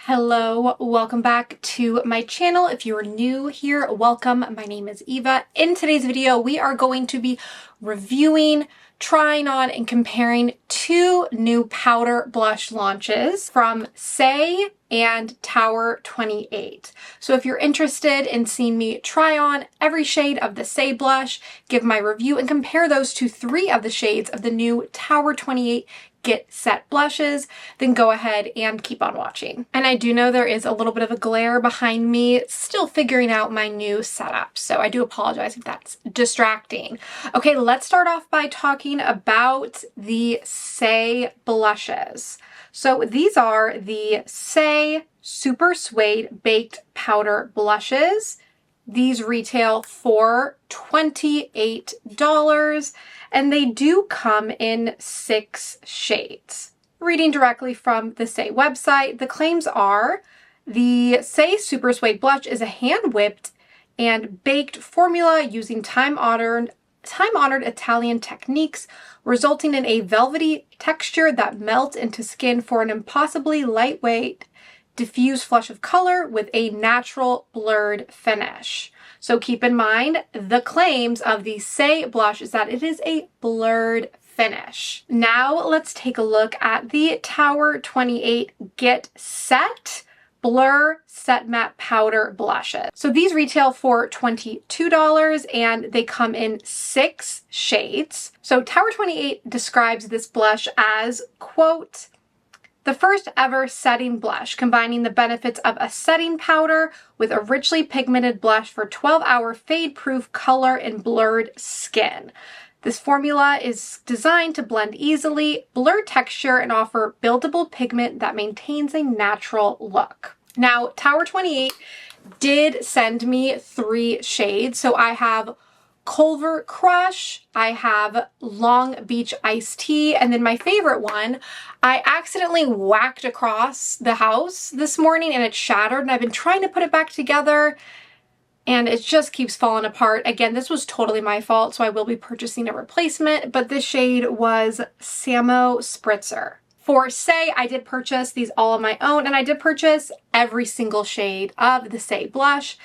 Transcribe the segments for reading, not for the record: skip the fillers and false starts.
Hello, welcome back to my channel. If you are new here, welcome. My name is Eva. In today's video, we are going to be reviewing, trying on, and comparing two new powder blush launches from Saie and Tower28. So if you're interested in seeing me try on every shade of the Saie blush, give my review, and compare those to three of the shades of the new Tower28 GetSet Blushes, then go ahead and keep on watching. And I do know there is a little bit of a glare behind me, still figuring out my new setup, so I do apologize if that's distracting. Okay, let's start off by talking about the Saie blushes. So these are the Saie SuperSuede Baked Powder Blushes. These retail for $28, and they do come in 6 shades. Reading directly from the Saie website, the claims are the Saie SuperSuede Blush is a hand-whipped and baked formula using time-honored Italian techniques, resulting in a velvety texture that melts into skin for an impossibly lightweight, diffused flush of color with a natural blurred finish. So keep in mind, the claims of the Saie blush is that it is a blurred finish. Now let's take a look at the Tower28 GetSet Blur Set Matte Powder Blushes. So these retail for $22 and they come in 6 shades. So Tower28 describes this blush as, quote, the first ever setting blush, combining the benefits of a setting powder with a richly pigmented blush for 12-hour fade-proof color and blurred skin. This formula is designed to blend easily, blur texture, and offer buildable pigment that maintains a natural look. Now, Tower28 did send me 3 shades, so I have Culver Crush, I have Long Beach Iced Tea, and then my favorite one, I accidentally whacked across the house this morning and it shattered, and I've been trying to put it back together and it just keeps falling apart. Again, this was totally my fault, so I will be purchasing a replacement, but this shade was Samo Spritzer. For Saie, I did purchase these all on my own, and I did purchase every single shade of the Saie blush,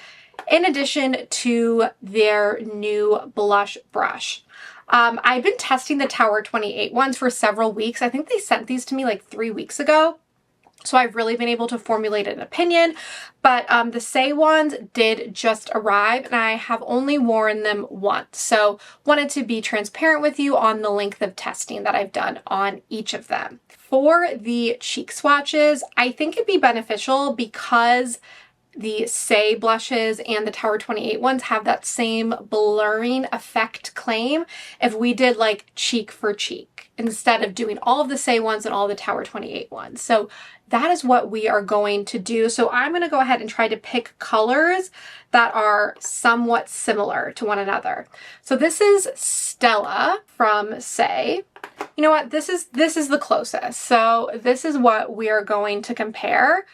in addition to their new blush brush. I've been testing the Tower28 ones for several weeks. I think they sent these to me like 3 weeks ago. So I've really been able to formulate an opinion, but the Saie ones did just arrive and I have only worn them once. So wanted to be transparent with you on the length of testing that I've done on each of them. For the cheek swatches, I think it'd be beneficial because the Saie blushes and the Tower28 ones have that same blurring effect claim if we did like cheek for cheek instead of doing all of the Saie ones and all the Tower28 ones. So that is what we are going to do. So I'm going to go ahead and try to pick colors that are somewhat similar to one another. So this is Stella from Saie. You know what? This is the closest. So this is what we are going to compare.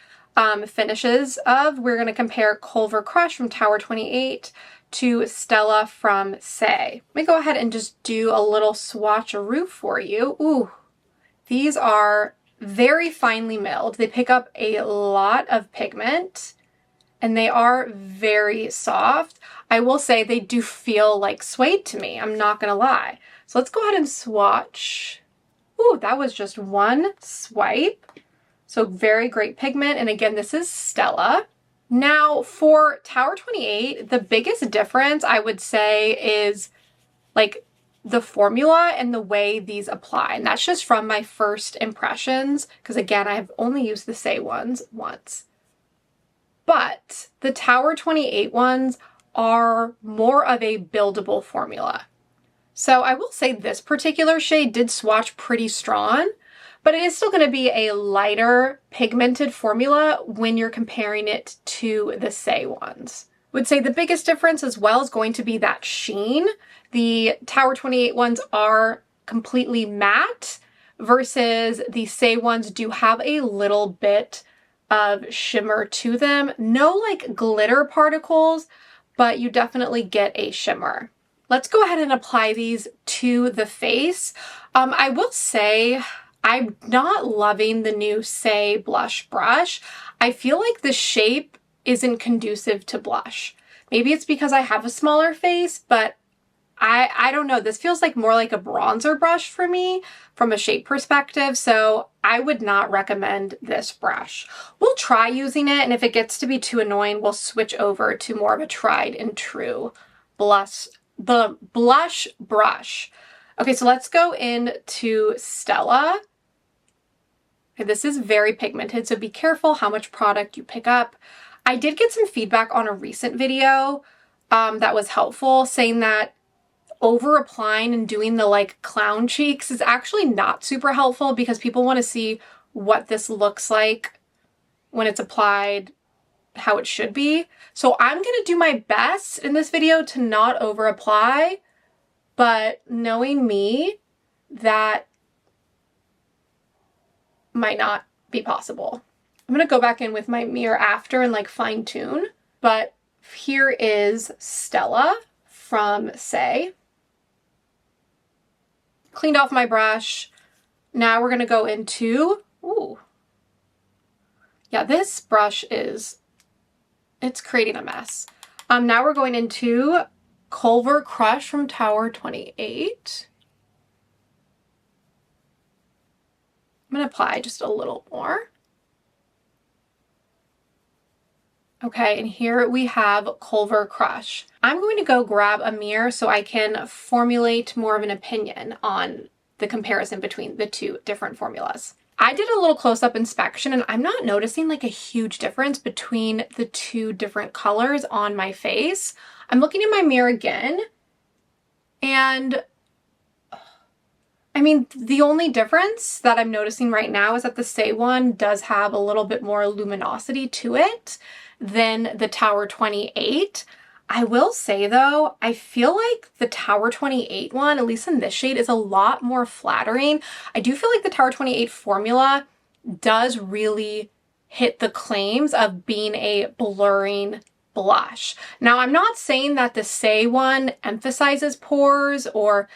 Finishes of. We're going to compare Culver Crush from Tower28 to Stella from Saie. Let me go ahead and just do a little swatcheroo for you. Ooh, these are very finely milled. They pick up a lot of pigment and they are very soft. I will say they do feel like suede to me. I'm not going to lie. So let's go ahead and swatch. Ooh, that was just one swipe. So very great pigment. And again, this is Stella. Now for Tower28, the biggest difference I would say is like the formula and the way these apply. And that's just from my first impressions, because again, I've only used the Saie ones once. But the Tower28 ones are more of a buildable formula. So I will say this particular shade did swatch pretty strong, but it is still going to be a lighter pigmented formula when you're comparing it to the Saie ones. Would say the biggest difference as well is going to be that sheen. The Tower28 ones are completely matte versus the Saie ones do have a little bit of shimmer to them. No like glitter particles, but you definitely get a shimmer. Let's go ahead and apply these to the face. I will say I'm not loving the new Saie blush brush. I feel like the shape isn't conducive to blush. Maybe it's because I have a smaller face, but I don't know. This feels like more like a bronzer brush for me from a shape perspective, so I would not recommend this brush. We'll try using it, and if it gets to be too annoying, we'll switch over to more of a tried and true blush brush. Okay, so let's go into Stella. Okay, this is very pigmented, so be careful how much product you pick up. I did get some feedback on a recent video that was helpful, saying that over applying and doing the like clown cheeks is actually not super helpful because people want to see what this looks like when it's applied how it should be. So I'm going to do my best in this video to not over apply, but knowing me, that might not be possible. I'm going to go back in with my mirror after and like fine tune, but here is Stella from Saie. Cleaned off my brush. Now we're going to go into, ooh. Yeah, this brush it's creating a mess. Now we're going into Culver Crush from Tower28. I'm going to apply just a little more. Okay, and here we have Culver Crush. I'm going to go grab a mirror so I can formulate more of an opinion on the comparison between the two different formulas. I did a little close-up inspection and I'm not noticing like a huge difference between the two different colors on my face. I'm looking in my mirror again, and I mean, the only difference that I'm noticing right now is that the Saie one does have a little bit more luminosity to it than the Tower28. I will say though, I feel like the Tower28 one, at least in this shade, is a lot more flattering. I do feel like the Tower28 formula does really hit the claims of being a blurring blush. Now, I'm not saying that the Saie one emphasizes pores or,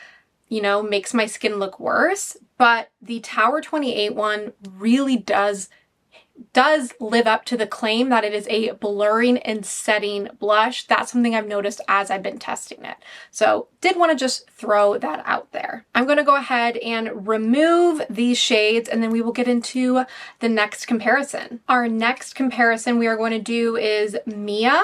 you know, makes my skin look worse, but the Tower28 one really does live up to the claim that it is a blurring and setting blush. That's something I've noticed as I've been testing it. So did want to just throw that out there. I'm going to go ahead and remove these shades and then we will get into the next comparison. Our next comparison we are going to do is Mia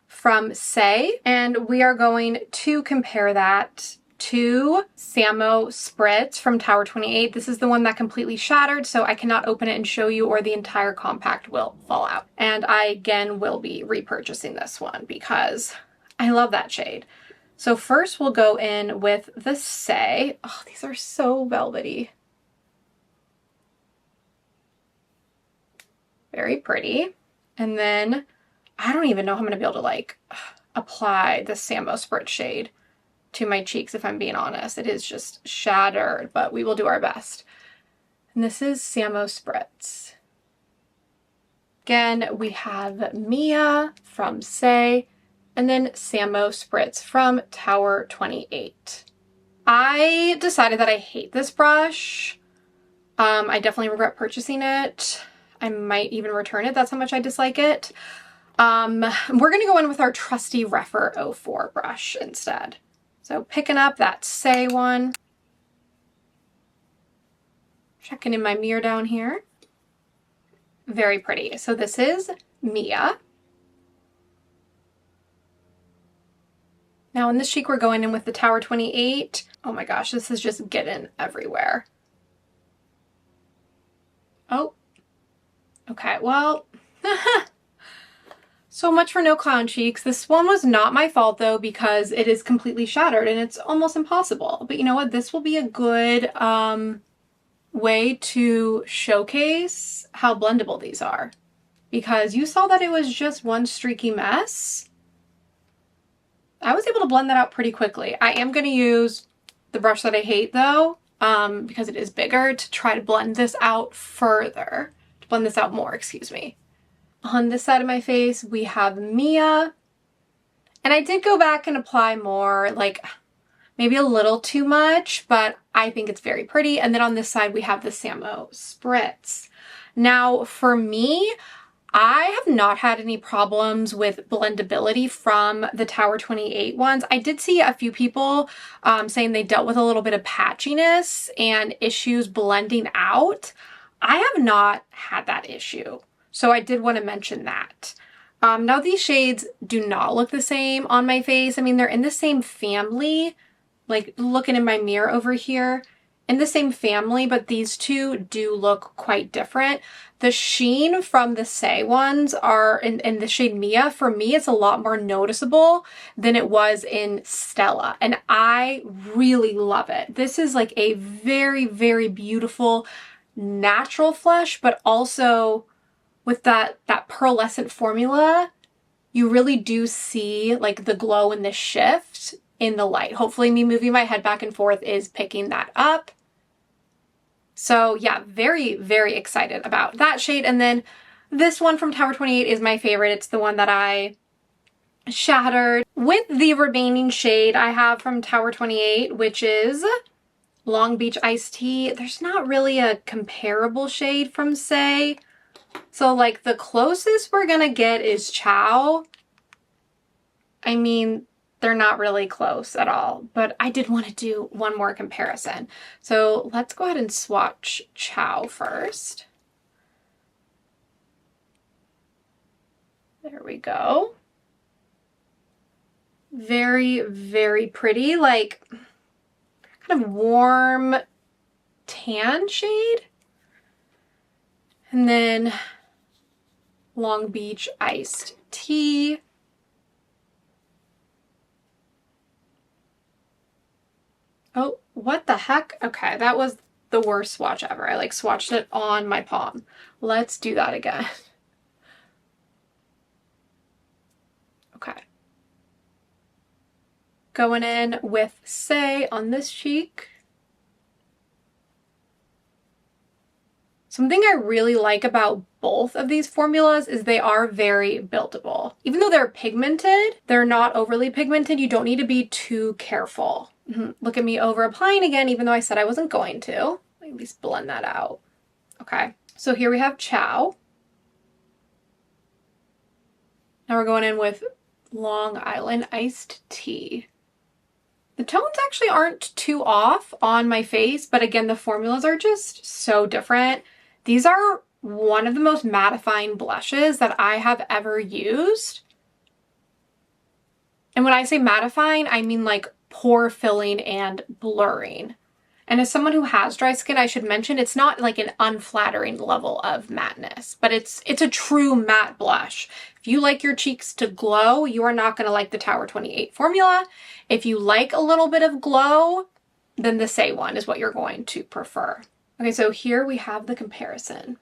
from Saie, and we are going to compare that to Samo Spritz from Tower28. This is the one that completely shattered, so I cannot open it and show you or the entire compact will fall out. And I again will be repurchasing this one because I love that shade. So first we'll go in with the Saie. Oh, these are so velvety. Very pretty. And then I don't even know how I'm going to be able to like apply the Samo Spritz shade to my cheeks, if I'm being honest. It is just shattered, but we will do our best. And this is Samo Spritz. Again, we have Mia from Saie, and then Samo Spritz from Tower28. I decided that I hate this brush. I definitely regret purchasing it. I might even return it. That's how much I dislike it. We're going to go in with our trusty RèPHR 04 brush instead. So picking up that Saie one, checking in my mirror down here. Very pretty. So this is Mia. Now in this cheek we're going in with the Tower28. Oh my gosh, this is just getting everywhere. Oh, okay, well, so much for no clown cheeks. This one was not my fault though, because it is completely shattered and it's almost impossible. But you know what? This will be a good way to showcase how blendable these are. Because you saw that it was just one streaky mess. I was able to blend that out pretty quickly. I am going to use the brush that I hate though, because it is bigger, to try to blend this out further. To blend this out more, excuse me. On this side of my face, we have Mia. And I did go back and apply more, like maybe a little too much, but I think it's very pretty. And then on this side, we have the Samo Spritz. Now, for me, I have not had any problems with blendability from the Tower28 ones. I did see a few people saying they dealt with a little bit of patchiness and issues blending out. I have not had that issue, so I did want to mention that. Now these shades do not look the same on my face. I mean, they're in the same family, like looking in my mirror over here, in the same family, but these two do look quite different. The sheen from the Saie ones are in the shade Mia. For me, it's a lot more noticeable than it was in Stella, and I really love it. This is like a very, very beautiful natural flush, but also with that pearlescent formula, you really do see like the glow and the shift in the light. Hopefully me moving my head back and forth is picking that up. So yeah, very, very excited about that shade. And then this one from Tower28 is my favorite. It's the one that I shattered. With the remaining shade I have from Tower28, which is Long Beach Iced Tea. There's not really a comparable shade from Saie. So like the closest we're gonna get is Chow. I mean, they're not really close at all, but I did want to do one more comparison. So let's go ahead and swatch Chow first. There we go. Very, very pretty, like kind of warm tan shade. And then Long Beach Iced Tea. Oh, what the heck? Okay, that was the worst swatch ever. I like swatched it on my palm. Let's do that again. Okay. Going in with Saie on this cheek. Something I really like about both of these formulas is they are very buildable. Even though they're pigmented, they're not overly pigmented. You don't need to be too careful. Look at me over applying again, even though I said I wasn't going to. Let me at least blend that out. Okay, so here we have Chow. Now we're going in with Long Island Iced Tea. The tones actually aren't too off on my face, but again, the formulas are just so different. These are one of the most mattifying blushes that I have ever used. And when I say mattifying, I mean like pore filling and blurring. And as someone who has dry skin, I should mention it's not like an unflattering level of matte-ness, but it's a true matte blush. If you like your cheeks to glow, you are not going to like the Tower28 formula. If you like a little bit of glow, then the Saie one is what you're going to prefer. Okay, so here we have the comparison.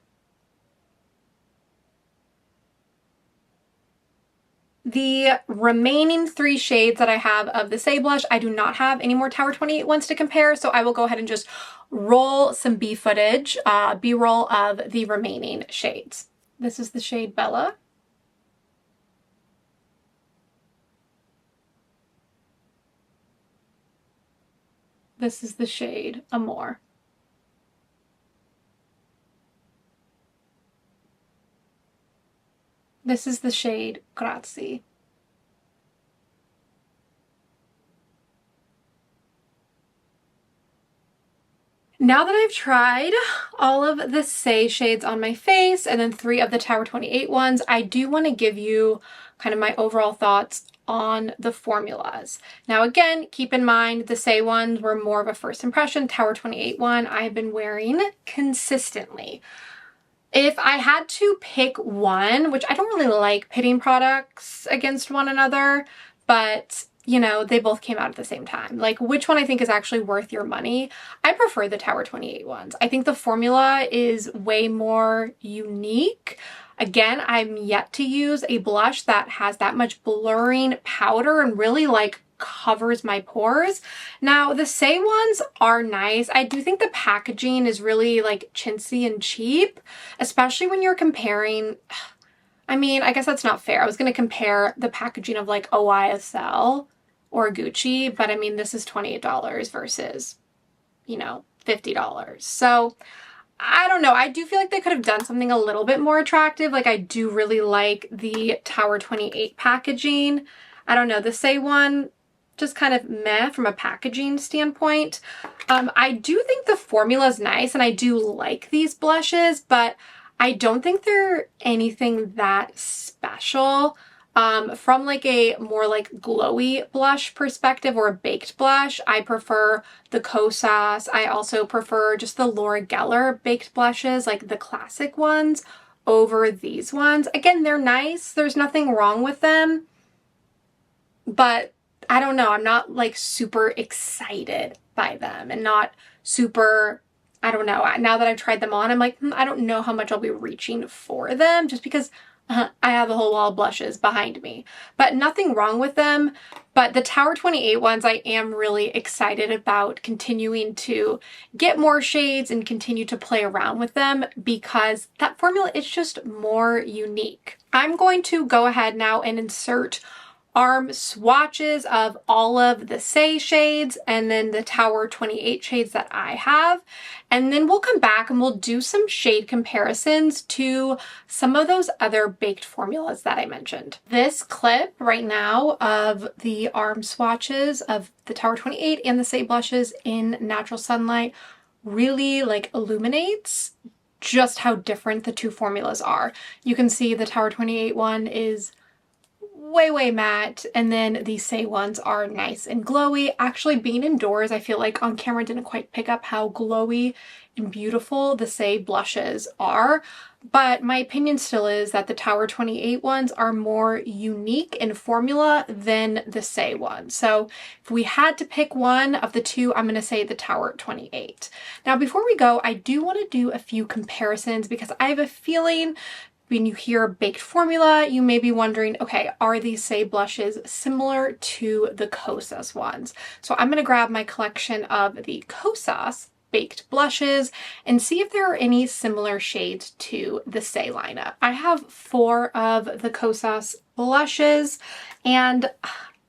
The remaining 3 shades that I have of the Saie blush, I do not have any more Tower28 ones to compare, so I will go ahead and just roll some B-roll of the remaining shades. This is the shade Bella. This is the shade Amore. This is the shade Grazie. Now that I've tried all of the Saie shades on my face and then 3 of the Tower28 ones, I do want to give you kind of my overall thoughts on the formulas. Now again, keep in mind the Saie ones were more of a first impression. Tower28 one I've been wearing consistently. If I had to pick one, which I don't really like pitting products against one another, but you know, they both came out at the same time. Like, which one I think is actually worth your money? I prefer the Tower28 ones. I think the formula is way more unique. Again, I'm yet to use a blush that has that much blurring powder and really like covers my pores. Now, the Saie ones are nice. I do think the packaging is really like chintzy and cheap, especially when you're comparing, I mean, I guess that's not fair. I was going to compare the packaging of like a YSL or Gucci, but I mean, this is $28 versus, you know, $50. So I don't know. I do feel like they could have done something a little bit more attractive. Like, I do really like the Tower28 packaging. I don't know, the Saie one, just kind of meh from a packaging standpoint. I do think the formula is nice and I do like these blushes, but I don't think they're anything that special. From like a more like glowy blush perspective or a baked blush, I prefer the Kosas. I also prefer just the Laura Geller baked blushes, like the classic ones, over these ones. Again, they're nice. There's nothing wrong with them, but I don't know. I'm not like super excited by them and not super, I don't know. Now that I've tried them on, I'm like, I don't know how much I'll be reaching for them just because I have a whole wall of blushes behind me, but nothing wrong with them. But the Tower28 ones, I am really excited about continuing to get more shades and continue to play around with them because that formula is just more unique. I'm going to go ahead now and insert arm swatches of all of the Saie shades and then the Tower28 shades that I have. And then we'll come back and we'll do some shade comparisons to some of those other baked formulas that I mentioned. This clip right now of the arm swatches of the Tower28 and the Saie blushes in natural sunlight really like illuminates just how different the two formulas are. You can see the Tower28 one is way matte, and then the Saie ones are nice and glowy. Actually, being indoors, I feel like on camera didn't quite pick up how glowy and beautiful the Saie blushes are, but my opinion still is that the Tower28 ones are more unique in formula than the Saie ones. So if we had to pick one of the two, I'm going to say the Tower28. Now, before we go, I do want to do a few comparisons because I have a feeling when you hear baked formula, you may be wondering, okay, are these Saie blushes similar to the Kosas ones? So I'm going to grab my collection of the Kosas baked blushes and see if there are any similar shades to the Saie lineup. I have 4 of the Kosas blushes and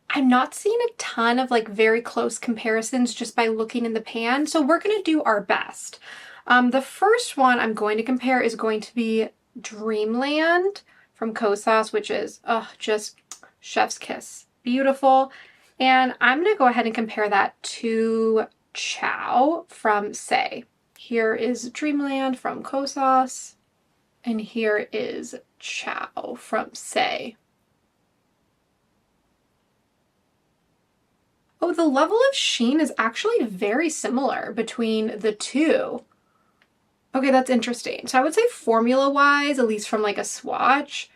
I'm not seeing a ton of like very close comparisons just by looking in the pan, so we're going to do our best. The first one I'm going to compare is going to be Dreamland from Kosas, which is just chef's kiss. Beautiful. And I'm going to go ahead and compare that to Chow from Saie. Here is Dreamland from Kosas, and here is Chow from Saie. Oh, the level of sheen is actually very similar between the two. Okay, that's interesting. So I would say formula-wise, at least from like a swatch,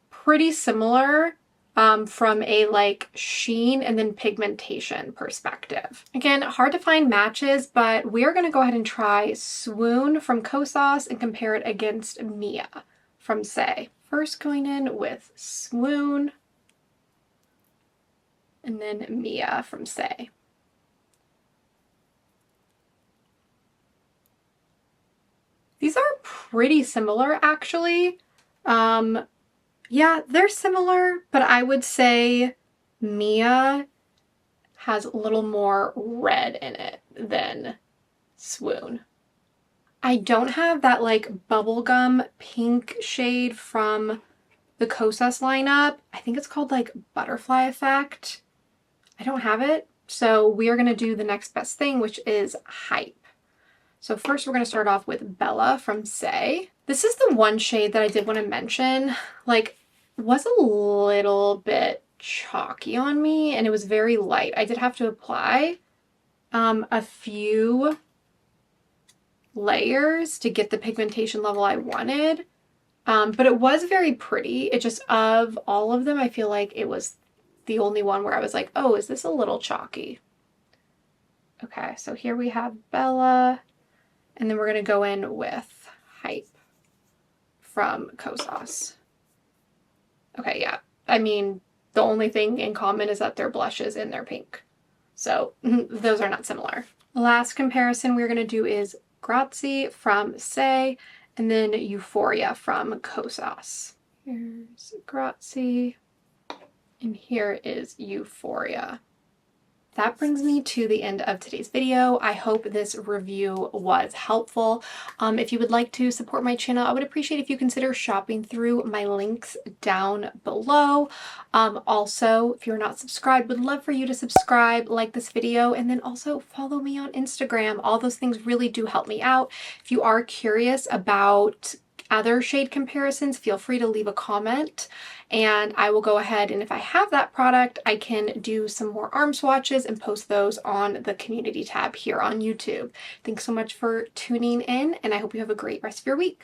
pretty similar from a like sheen and then pigmentation perspective. Again, hard to find matches, but we are going to go ahead and try Swoon from Kosas and compare it against Mia from Saie. First going in with Swoon and then Mia from Saie. These are pretty similar, actually. Yeah, they're similar, but I would say Mia has a little more red in it than Swoon. I don't have that like bubblegum pink shade from the Kosas lineup. I think it's called like Butterfly Effect. I don't have it. So we are going to do the next best thing, which is Hype. So first we're going to start off with Bella from Saie. This is the one shade that I did want to mention, like, was a little bit chalky on me and it was very light. I did have to apply a few layers to get the pigmentation level I wanted, but it was very pretty. It just, of all of them, I feel like it was the only one where I was like, oh, is this a little chalky? Okay, so here we have Bella. And then we're going to go in with Hype from Kosas. Okay, yeah. I mean, the only thing in common is that their blush is in their pink. So those are not similar. Last comparison we're going to do is Grazie from Saie and then Euphoria from Kosas. Here's Grazie and here is Euphoria. that brings me to the end of today's video. I hope this review was helpful. If you would like to support my channel, I would appreciate if you consider shopping through my links down below. Also, if you're not subscribed, would love for you to subscribe, like this video, and then also follow me on Instagram. All those things really do help me out. If you are curious about other shade comparisons, feel free to leave a comment and I will go ahead, and if I have that product, I can do some more arm swatches and post those on the community tab here on YouTube. Thanks so much for tuning in, and I hope you have a great rest of your week.